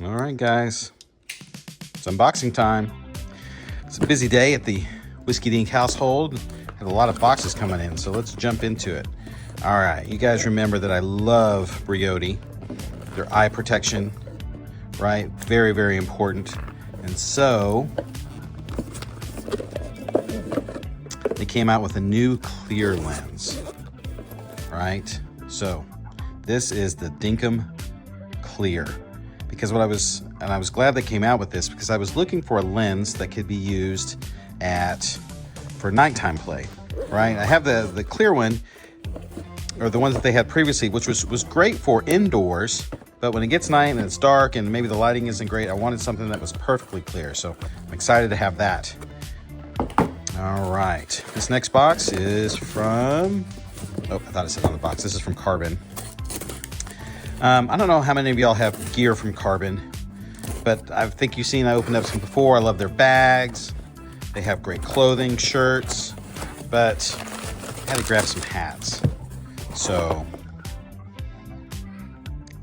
All right, guys, it's unboxing time. It's a busy day at the WhiskyDink household. Had a lot of boxes coming in, so let's jump into it. All right, you guys remember that I love Brioti, their eye protection, right? Very, very important. And so they came out with a new clear lens, right? So this is the Dinkum Clear. Because I was glad they came out with this because I was looking for a lens that could be used for nighttime play, right? I have the clear one, or the ones that they had previously, which was great for indoors, but when it gets night and it's dark and maybe the lighting isn't great, I wanted something that was perfectly clear. So I'm excited to have that. All right, this next box is from, oh, I thought it said on the box. This is from Carbon. I don't know how many of y'all have gear from Carbon, but I think you've seen I opened up some before. I love their bags. They have great clothing, shirts, but I had to grab some hats. So,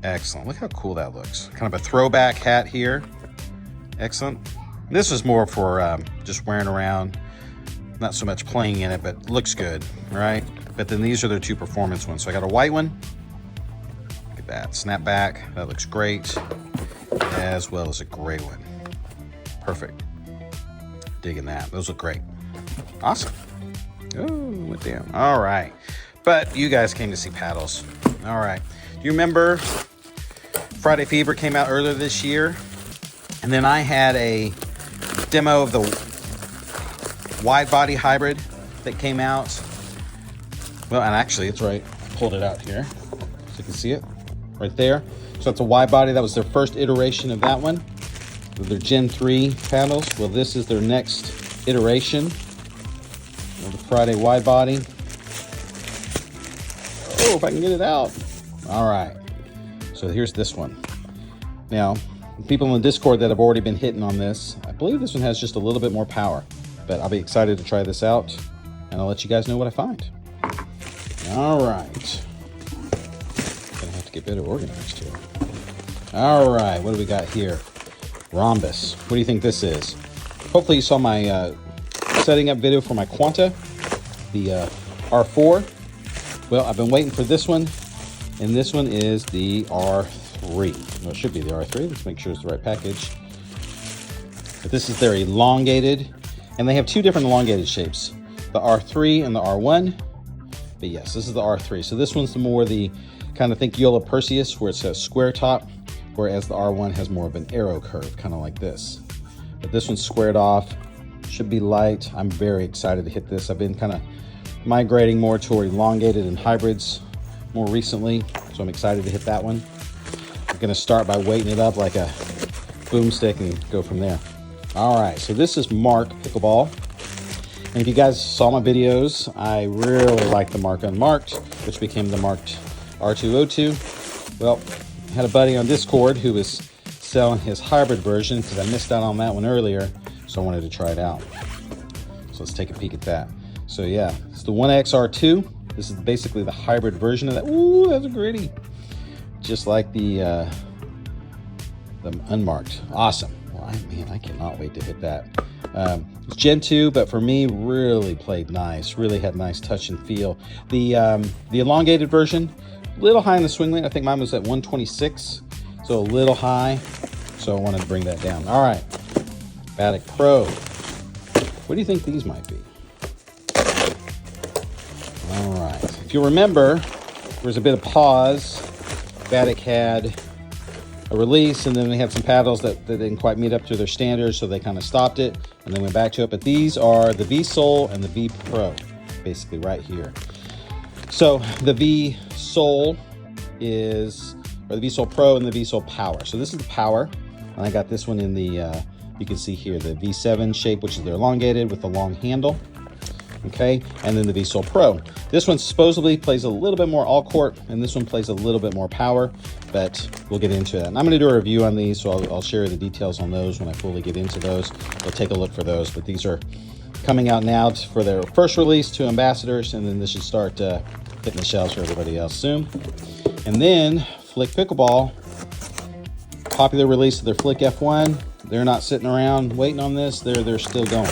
excellent. Look how cool that looks. Kind of a throwback hat here. Excellent. This is more for just wearing around, not so much playing in it, but looks good, right? But then these are their two performance ones. So I got a white one. That snapback, that looks great, as well as a gray one. Perfect. Digging that. Those look great. Awesome. Oh, went down. All right. But you guys came to see paddles. All right. Do you remember Friday Fever came out earlier this year? And then I had a demo of the wide body hybrid that came out. Well, and actually, it's right. I pulled it out here so you can see it. Right there. So that's a wide body. That was their first iteration of that one. With their Gen 3 paddles. Well, this is their next iteration of the Friday wide body. Oh, if I can get it out. All right. So here's this one. Now, people in the Discord that have already been hitting on this, I believe this one has just a little bit more power. But I'll be excited to try this out, and I'll let you guys know what I find. All right. Get better organized here. All right, what do we got here? Rhombus. What do you think this is? Hopefully you saw my setting up video for my Quanta, the R4. Well, I've been waiting for this one, and this one is the R3. Well, it should be the R3. Let's make sure it's the right package. But this is their elongated, and they have two different elongated shapes, the R3 and the R1. But yes, this is the R3. So this one's more the kind of think Yola Perseus, where it's a square top, whereas the R1 has more of an arrow curve, kind of like this. But this one's squared off, should be light. I'm very excited to hit this. I've been kind of migrating more toward elongated and hybrids more recently, so I'm excited to hit that one. I'm gonna start by weighting it up like a boomstick and go from there. All right, so this is Mark Pickleball. And if you guys saw my videos, I really like the Mark Unmarked, which became the Marked R202. Well, I had a buddy on Discord who was selling his hybrid version because I missed out on that one earlier, so I wanted to try it out. So let's take a peek at that. So yeah, it's the 1X R2. This is basically the hybrid version of that. Ooh, that's gritty. Just like the Unmarked. Awesome. Well, man, I cannot wait to hit that. It's Gen 2, but for me, really played nice. Really had nice touch and feel. The elongated version, a little high in the swing lane. I think mine was at 126, so a little high. So I wanted to bring that down. All right, Vatic Pro. What do you think these might be? All right. If you remember, there was a bit of pause. Vatic had a release, and then they had some paddles that didn't quite meet up to their standards, so they kind of stopped it, and they went back to it. But these are the V Soul and the V Pro, basically right here. So the V Soul is, or the V Soul Pro and the V Soul Power. So this is the Power, and I got this one in the, you can see here, the V7 shape, which is the elongated with the long handle. Okay, and then the V Soul Pro. This one supposedly plays a little bit more all-court, and this one plays a little bit more power, but we'll get into that. And I'm going to do a review on these, so I'll share the details on those when I fully get into those. We'll take a look for those, but these are coming out now for their first release to ambassadors, and then this should start hitting the shelves for everybody else soon. And then Flick Pickleball popular release of their Flick F1. They're not sitting around waiting on this. They're still going.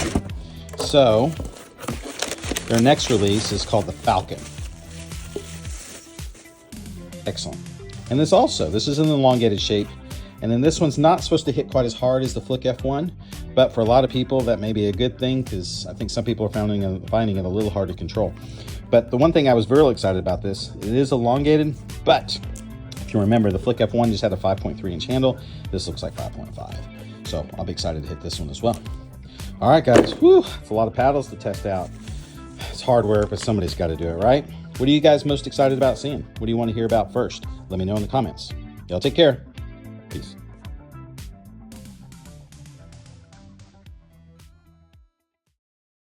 So their next release is called the Falcon. Excellent. And this is in an elongated shape. And then this one's not supposed to hit quite as hard as the Flick F1, but for a lot of people that may be a good thing, because I think some people are finding it a little hard to control. But the one thing I was very excited about this, it is elongated, but if you remember, the Flick F1 just had a 5.3 inch handle. This looks like 5.5. So I'll be excited to hit this one as well. All right, guys, whew, it's a lot of paddles to test out. It's hardware, but somebody's got to do it, right? What are you guys most excited about seeing? What do you want to hear about first? Let me know in the comments. Y'all take care. Peace.